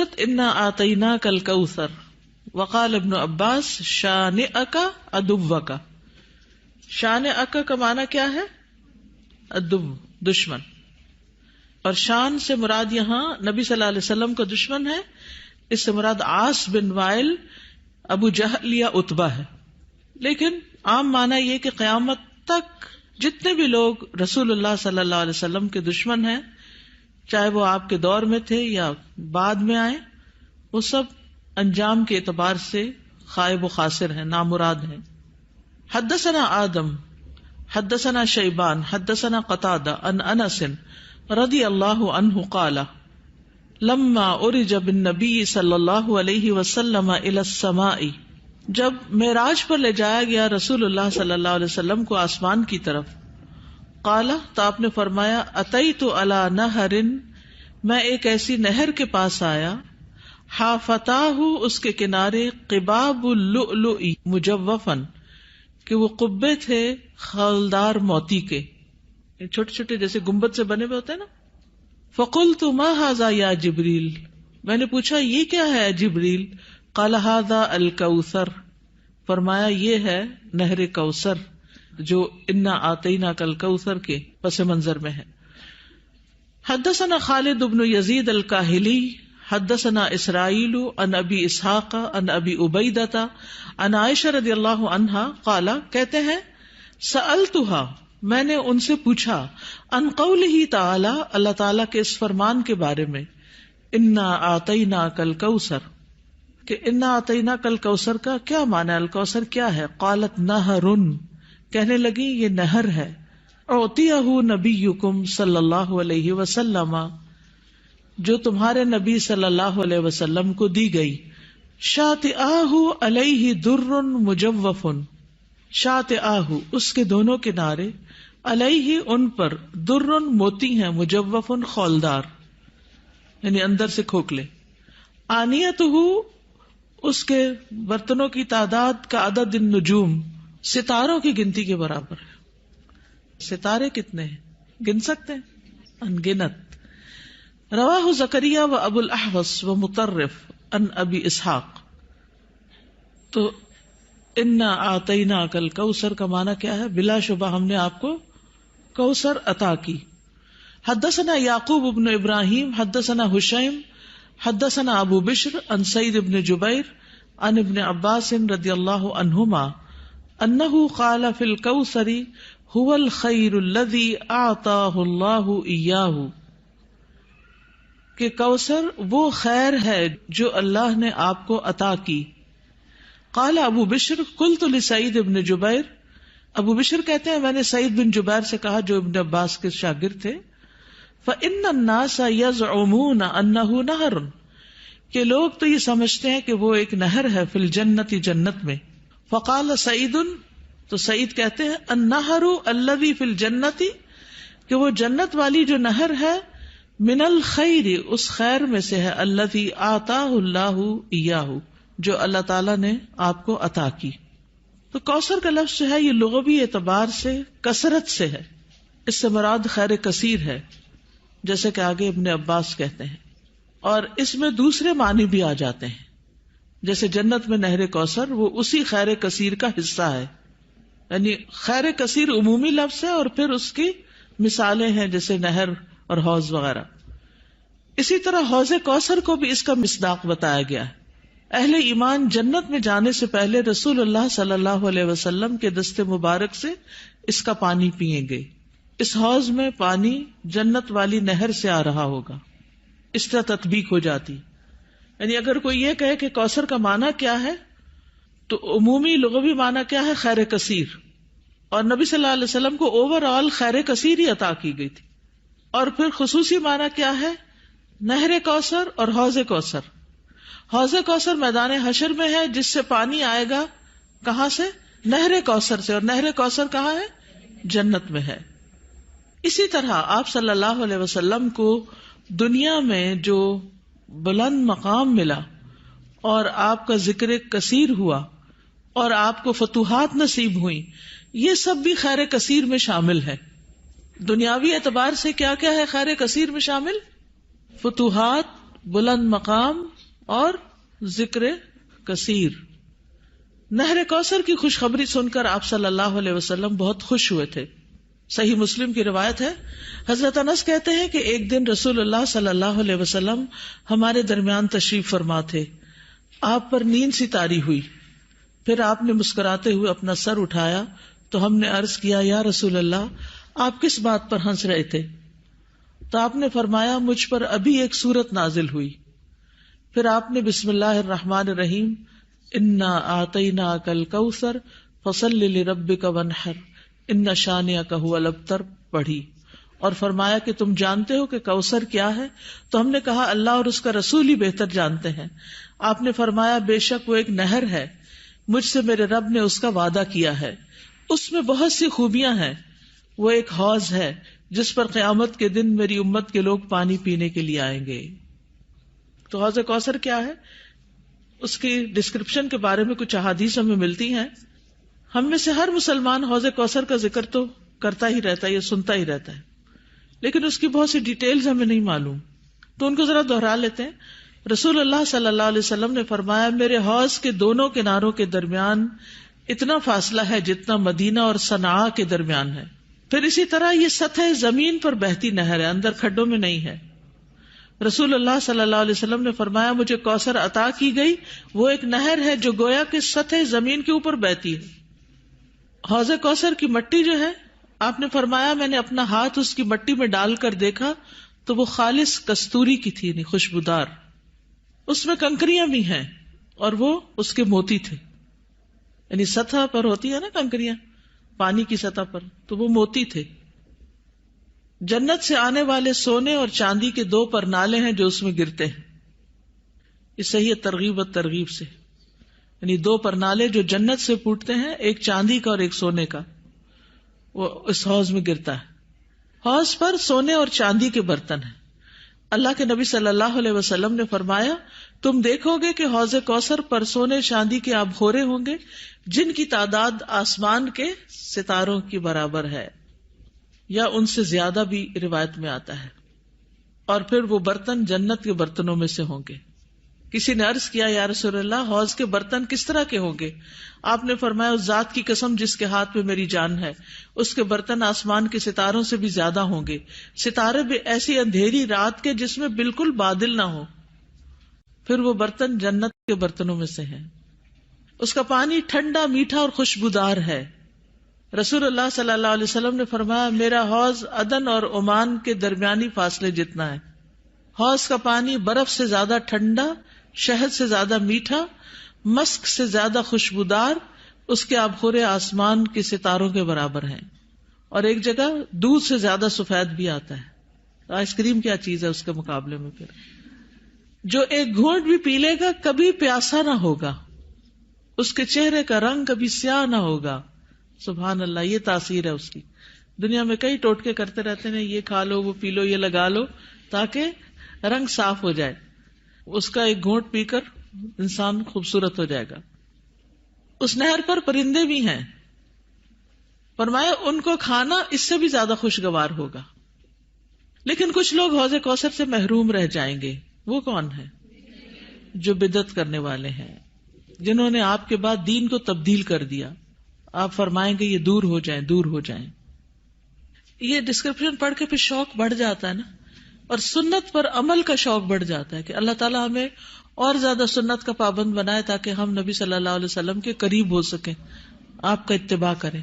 سورت انا آتیناک الکوثر وقال ابن عباس شانئک عدوک. شانئک کا معنی کیا ہے؟ عدو، دشمن. اور شان سے مراد یہاں نبی صلی اللہ علیہ وسلم کا دشمن ہے. اس سے مراد عاص بن وائل، ابو جہل یا عتبہ ہے. لیکن عام معنی یہ کہ قیامت تک جتنے بھی لوگ رسول اللہ صلی اللہ علیہ وسلم کے دشمن ہیں، چاہے وہ آپ کے دور میں تھے یا بعد میں آئے، وہ سب انجام کے اعتبار سے خائب و خاسر ہیں، نامراد ہیں. حدثنا آدم حدثنا شیبان حدثنا قتادہ عن انس رضی اللہ عنہ قال لما عرج بالنبی صلی اللہ علیہ وسلم الی السماء، جب معراج پر لے جایا گیا رسول اللہ صلی اللہ علیہ وسلم کو آسمان کی طرف، قال تو آپ نے فرمایا اتیت علی نہر، میں ایک ایسی نہر کے پاس آیا، حافتاہ اس کے کنارے قباب اللؤلؤ مجوفا، کہ وہ قبے تھے خالدار موتی کے، چھوٹے چھوٹے جیسے گنبد سے بنے ہوئے ہوتے ہیں نا. فقلت ما ھذا یا جبریل، میں نے پوچھا یہ کیا ہے جبریل؟ قال ھذا الکوثر، فرمایا یہ ہے نہر کوثر جو انا آتیناک الکوثر کے پس منظر میں ہے. حدثنا خالد بن یزید الکاہلی حدثنا اسرائیل عن ابی اسحاق عن ابی عبیدہ عن عائشہ رضی اللہ عنہا قال، کہتے ہیں سألتها، میں نے ان سے پوچھا، عن قولہ تعالی، اللہ تعالیٰ کے اس فرمان کے بارے میں، انا آتیناک الکوثر، کہ انا آتیناک الکوثر کا کیا معنی ہے، الکوثر کیا ہے؟ قالت نہر، کہنے لگی یہ نہر ہے، اعطیہ نبیکم صلی اللہ علیہ وسلم، جو تمہارے نبی صلی اللہ علیہ وسلم کو دی گئی، شاطئاہ علیہ در مجوف، شاطئاہ اس کے دونوں کنارے، علیہ ان پر، در موتی ہیں، مجوف خولدار یعنی اندر سے کھوکھلے، آنیتہ اس کے برتنوں کی تعداد کا عدد النجوم، ستاروں کی گنتی کے برابر ہے. ستارے کتنے ہیں گن سکتے ہیں؟ انگنت. رواہ زکریا و ابو الاحوص و مطرف عن ابی اسحاق. تو انا آتیناک الکوثر کا معنی کیا ہے؟ بلا شبہ ہم نے آپ کو کوثر عطا کی. حدثنا یعقوب بن ابراہیم حدثنا حشیم حدثنا ابو بشر عن سعید بن جبیر عن ابن عباس رضی اللہ عنہما انہ قال فی الکوثر هو الخیر الذی اعطاہ اللہ ایاہ، کہ کوثر وہ خیر ہے جو اللہ نے آپ کو عطا کی. قال ابو بشر قلت لسعید بن جبیر، ابو بشر کہتے ہیں میں نے سعید بن جبیر سے کہا جو ابن عباس کے شاگرد تھے، فإن الناس يزعمون انه نہر، کہ لوگ تو یہ سمجھتے ہیں کہ وہ ایک نہر ہے، فی الجنت جنت میں. فقال سعید، تو سعید کہتے ہیں النہر الذی فی الجنت، کہ وہ جنت والی جو نہر ہے، من الخیر اس خیر میں سے ہے، الذی آتاہ اللہ ایاہ جو اللہ تعالیٰ نے آپ کو عطا کی. تو کوثر کا لفظ جو ہے یہ لغوی اعتبار سے کثرت سے ہے، اس سے مراد خیر کثیر ہے، جیسے کہ آگے ابن عباس کہتے ہیں. اور اس میں دوسرے معنی بھی آ جاتے ہیں، جیسے جنت میں نہر کوثر وہ اسی خیر کثیر کا حصہ ہے، یعنی خیر کثیر عمومی لفظ ہے اور پھر اس کی مثالیں ہیں جیسے نہر اور حوض وغیرہ. اسی طرح حوض کوثر کو بھی اس کا مصداق بتایا گیا ہے. اہل ایمان جنت میں جانے سے پہلے رسول اللہ صلی اللہ علیہ وسلم کے دست مبارک سے اس کا پانی پیئیں گے. اس حوض میں پانی جنت والی نہر سے آ رہا ہوگا، اس طرح تطبیق ہو جاتی. یعنی اگر کوئی یہ کہے کہ کوثر کا معنی کیا ہے، تو عمومی لغوی معنی کیا ہے؟ خیر کثیر. اور نبی صلی اللہ علیہ وسلم کو اوور آل خیر کثیر ہی عطا کی گئی تھی. اور پھر خصوصی معنی کیا ہے؟ نہر کوثر اور حوض کوثر. حوض کوثر میدان حشر میں ہے، جس سے پانی آئے گا کہاں سے؟ نہر کوثر سے. اور نہر کوثر کہاں ہے؟ جنت میں ہے. اسی طرح آپ صلی اللہ علیہ وسلم کو دنیا میں جو بلند مقام ملا اور آپ کا ذکر کثیر ہوا اور آپ کو فتوحات نصیب ہوئی، یہ سب بھی خیر کثیر میں شامل ہے. دنیاوی اعتبار سے کیا کیا ہے خیر کثیر میں شامل؟ فتوحات، بلند مقام اور ذکر کثیر. نہر کوثر کی خوشخبری سن کر آپ صلی اللہ علیہ وسلم بہت خوش ہوئے تھے. صحیح مسلم کی روایت ہے, حضرت انس کہتے ہیں کہ ایک دن رسول اللہ صلی اللہ علیہ وسلم ہمارے درمیان تشریف فرما تھے. آپ پر نیند سی طاری ہوئی. پھر آپ نے مسکراتے ہوئے اپنا سر اٹھایا تو ہم نے عرض کیا, یا رسول اللہ, آپ کس بات پر ہنس رہے تھے؟ تو آپ نے فرمایا, مجھ پر ابھی ایک سورت نازل ہوئی. پھر آپ نے بسم اللہ الرحمن الرحیم انا اعطیناک الکوثر فصل لربک وانحر ان شانئک ھو الابتر پڑھی اور فرمایا کہ تم جانتے ہو کہ کوثر کیا ہے؟ تو ہم نے کہا اللہ اور اس کا رسول ہی بہتر جانتے ہیں. آپ نے فرمایا, بے شک وہ ایک نہر ہے, مجھ سے میرے رب نے اس کا وعدہ کیا ہے, اس میں بہت سی خوبیاں ہیں. وہ ایک حوض ہے جس پر قیامت کے دن میری امت کے لوگ پانی پینے کے لیے آئیں گے. تو حوض کوثر کیا ہے, اس کی ڈسکرپشن کے بارے میں کچھ احادیث ہمیں ملتی ہیں. ہم میں سے ہر مسلمان حوض کوثر کا ذکر تو کرتا ہی رہتا ہے یا سنتا ہی رہتا ہے, لیکن اس کی بہت سی ڈیٹیلز ہمیں نہیں معلوم, تو ان کو ذرا دوہرا لیتے ہیں. رسول اللہ صلی اللہ علیہ وسلم نے فرمایا, میرے حوض کے دونوں کناروں کے درمیان اتنا فاصلہ ہے جتنا مدینہ اور صنعاء کے درمیان ہے. پھر اسی طرح یہ سطح زمین پر بہتی نہر ہے, اندر کھڈوں میں نہیں ہے. رسول اللہ صلی اللہ علیہ وسلم نے فرمایا, مجھے کوثر عطا کی گئی, وہ ایک نہر ہے جو گویا کہ سطح زمین کے اوپر بہتی ہے. حوض کوثر کی مٹی جو ہے, آپ نے فرمایا میں نے اپنا ہاتھ اس کی مٹی میں ڈال کر دیکھا تو وہ خالص کستوری کی تھی, یعنی خوشبودار. اس میں کنکریاں بھی ہیں اور وہ اس کے موتی تھے, یعنی سطح پر ہوتی ہے نا کنکریاں پانی کی سطح پر, تو وہ موتی تھے. جنت سے آنے والے سونے اور چاندی کے 2 پرنالے ہیں جو اس میں گرتے ہیں. یہ صحیح ترغیب و ترغیب سے, یعنی 2 پرنالے جو جنت سے پھوٹتے ہیں, ایک چاندی کا اور ایک سونے کا, وہ اس حوض میں گرتا ہے. حوض پر سونے اور چاندی کے برتن ہیں. اللہ کے نبی صلی اللہ علیہ وسلم نے فرمایا, تم دیکھو گے کہ حوض کوثر پر سونے چاندی کے آبخورے ہوں گے جن کی تعداد آسمان کے ستاروں کی برابر ہے, یا ان سے زیادہ بھی روایت میں آتا ہے. اور پھر وہ برتن جنت کے برتنوں میں سے ہوں گے. کسی نے عرض کیا, یا رسول اللہ, حوض کے برتن کس طرح کے ہوں گے؟ آپ نے فرمایا, اس ذات کی قسم جس کے ہاتھ میں میری جان ہے, اس کے برتن آسمان کے ستاروں سے بھی زیادہ ہوں گے. ستارے بھی ایسی اندھیری رات کے جس میں بالکل بادل نہ ہو. پھر وہ برتن جنت کے برتنوں میں سے ہیں. اس کا پانی ٹھنڈا, میٹھا اور خوشبودار ہے. رسول اللہ صلی اللہ علیہ وسلم نے فرمایا, میرا حوض عدن اور عمان کے درمیانی فاصلے جتنا ہے. حوض کا پانی برف سے زیادہ ٹھنڈا, شہد سے زیادہ میٹھا, مسک سے زیادہ خوشبودار, اس کے آبخورے آسمان کے ستاروں کے برابر ہیں. اور ایک جگہ دودھ سے زیادہ سفید بھی آتا ہے. آئس کریم کیا چیز ہے اس کے مقابلے میں. پھر جو ایک گھونٹ بھی پی لے گا کبھی پیاسا نہ ہوگا, اس کے چہرے کا رنگ کبھی سیاہ نہ ہوگا. سبحان اللہ, یہ تاثیر ہے اس کی. دنیا میں کئی ٹوٹکے کرتے رہتے ہیں, یہ کھا لو, وہ پی لو, یہ لگا لو تاکہ رنگ صاف ہو جائے. اس کا ایک گھونٹ پی کر انسان خوبصورت ہو جائے گا. اس نہر پر پرندے بھی ہیں. فرمایا, ان کو کھانا اس سے بھی زیادہ خوشگوار ہوگا. لیکن کچھ لوگ حوض کوثر سے محروم رہ جائیں گے. وہ کون ہیں؟ جو بدعت کرنے والے ہیں, جنہوں نے آپ کے بعد دین کو تبدیل کر دیا. آپ فرمائیں گے یہ دور ہو جائیں, دور ہو جائیں. یہ ڈسکرپشن پڑھ کے پھر شوق بڑھ جاتا ہے نا, اور سنت پر عمل کا شوق بڑھ جاتا ہے کہ اللہ تعالیٰ ہمیں اور زیادہ سنت کا پابند بنائے تاکہ ہم نبی صلی اللہ علیہ وسلم کے قریب ہو سکیں, آپ کا اتباع کریں.